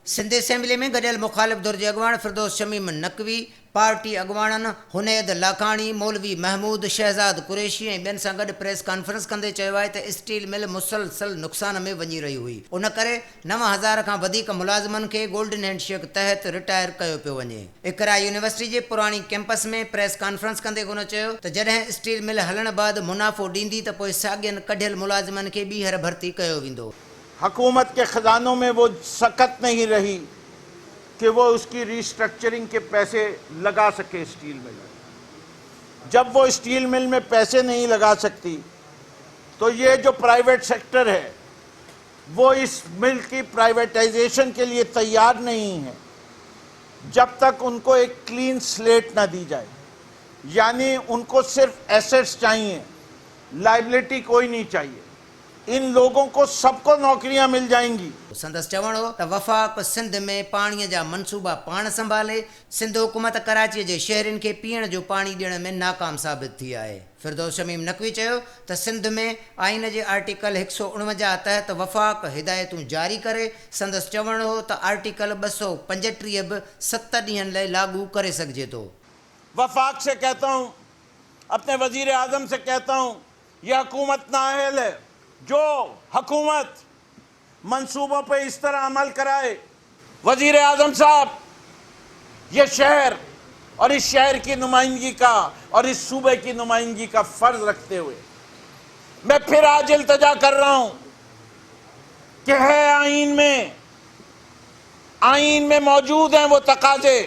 Sindh assembly में गडियल मुखालिफ धुर जे अॻवान फिरदौस शमीम नकवी, पार्टी अॻवाननि हुनैद लाखाणी, मौलवी महमूद, शहज़ाद कुरैशी ऐं ॿियनि सां गॾु प्रेस कॉन्फ्रेंस कंदे चयो आहे त स्टील मिल मुसलसल नुक़सान में वञी रही हुई। उन करे 9000 खां वधीक मुलाज़िमनि खे गोल्डन हैंडशेक तहत रिटायर कयो पियो वञे। इकरा यूनिवर्सिटी जे पुराणी कैंपस में प्रेस कॉन्फ्रेंस कंदे हुन चयो त जॾहिं स्टील मिल हलण बाद मुनाफ़ो ॾींदी त पोइ साॻियनि कढियल मुलाज़िमनि खे ॿीहर भर्ती कयो वेंदो। हुकूमत के ख़जानों में वो सकत नहीं रही कि वो उसकी रिस्ट्रक्चरिंग के पैसे लगा सके स्टील मिल। जब वो स्टील मिल में पैसे नहीं लगा सकती तो ये जो प्राइवेट सेक्टर है वो इस मिल की प्राइवेटाइजेशन के लिए तैयार नहीं है जब तक उनको एक क्लीन स्लेट ना दी जाए। यानी उनको सिर्फ एसेट्स चाहिए, लाइबिलिटी कोई नहीं चाहिए। इन लोगों को सबको नौकरियां मिल जाएंगी। संदसि चवणो त वफ़ाक़ सिंध में पाणीअ जा मनसूबा पाण संभाले। सिंध हुकूमत कराची जे शहरनि खे पीअण जो पाणी ॾियण में नाकाम साबित थी आहे। फिरदौस शमीम नकवी चयो त सिंध में आइन जे आर्टिकल 149 तहत वफ़ाक़ हिदायतूं जारी करे। संदसि चवणो हो त आर्टिकल 235 बि 7 ॾींहंनि लाइ लागू करे सघिजे थो। वफ़ाक़ से कहता हूँ, अपने वजीर आज़म से कहता हूँ, यह हुकूमत नाअहल है। जो हुकूमत मंसूबों पे इस तरह अमल कराए, वजीर आज़म साहब, ये शहर और इस शहर की नुमाइंदगी का और इस सूबे की नुमाइंदगी का फर्ज रखते हुए मैं फिर आज इल्तिजा कर रहा हूं कि है आईन में मौजूद हैं वो तकाजे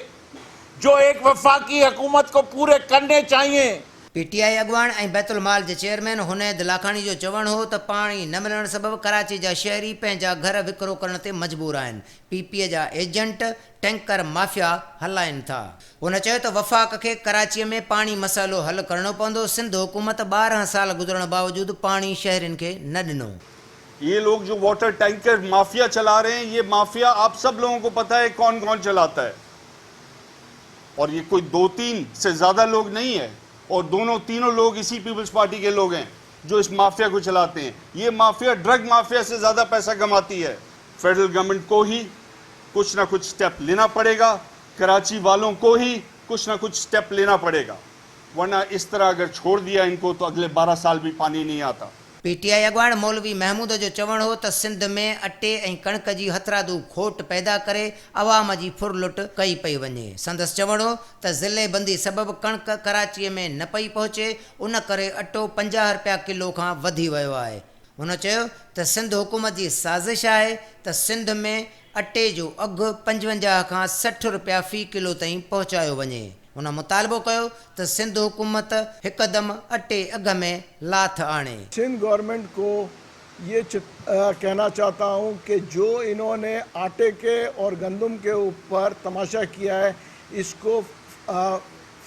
जो एक वफाकी हुकूमत को पूरे करने चाहिए। पीटीआई अॻवान ऐं बैतुल माल जे चेयरमैन हुनैद लाखाणी जो चवणु हो त पाणी न मिलण सबबि कराची जा शहरी पंहिंजा घर विकिरो करण ते मजबूर आहिनि। पीपीए जा एजेंट टैंकर माफ़िया हलाइनि था। हुन चयो त वफ़ाक़ खे कराचीअ में पाणी मसाइलो हल करणो पवंदो। सिंध हुकूमत 12 साल गुज़रण बावजूदु पाणी शहरनि खे न ॾिनो। ये लोग जो वाटर टैंकर माफिया चला रहे हैं, ये माफिया आप सब लोगों को पता है कौन कौन चलाता है। और ये कोई 2-3 से ज्यादा लोग नहीं है, और तीनों लोग इसी पीपल्स पार्टी के लोग हैं जो इस माफिया को चलाते हैं। ये माफिया ड्रग माफिया से ज़्यादा पैसा कमाती है। फेडरल गवर्नमेंट को ही कुछ ना कुछ स्टेप लेना पड़ेगा, कराची वालों को ही कुछ ना कुछ स्टेप लेना पड़ेगा, वरना इस तरह अगर छोड़ दिया इनको तो अगले 12 साल भी पानी नहीं आता। पीटीआई अॻवान मौलवी महमूद जो चवणु हो त सिंध में अटे ऐं कणिक जी हथरादू खोट पैदा करे अवाम जी फुरलुट कई पई वञे। संदसि चवणु हो त ज़िले बंदी सबबि कणिक कराचीअ में न पई पहुचे, उन करे अटो 50 रुपया किलो खां वधी वियो आहे। हुन चयो त सिंध हुकूमत जी साज़िश आहे त सिंध में अटे जो अघु 55 खां 60 रुपया फ़ी किलो ताईं पहुचायो वञे। हुन मुतालबो कयो त सिंध हुकूमत हिकदमि अटे अघ में लाथ आणे। सिंध गवर्नमेंट को ये कहना चाहता हूँ कि जो इन्होंने आटे के और गंदम के ऊपर तमाशा किया है, इसको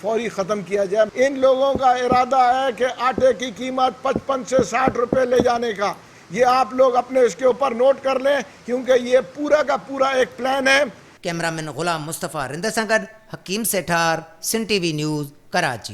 फौरी ख़त्म किया जाए। इन लोगों का इरादा है कि आटे की कीमत 55 से 60 रुपये ले जाने का। ये आप लोग अपने इसके ऊपर नोट कर लें, क्योंकि ये पूरा का पूरा एक प्लान है। कैमरामैन गुलाम मुस्तफ़ा रिंद सां गॾु हकीम सेठार, सिंध टीवी न्यूज़, कराची।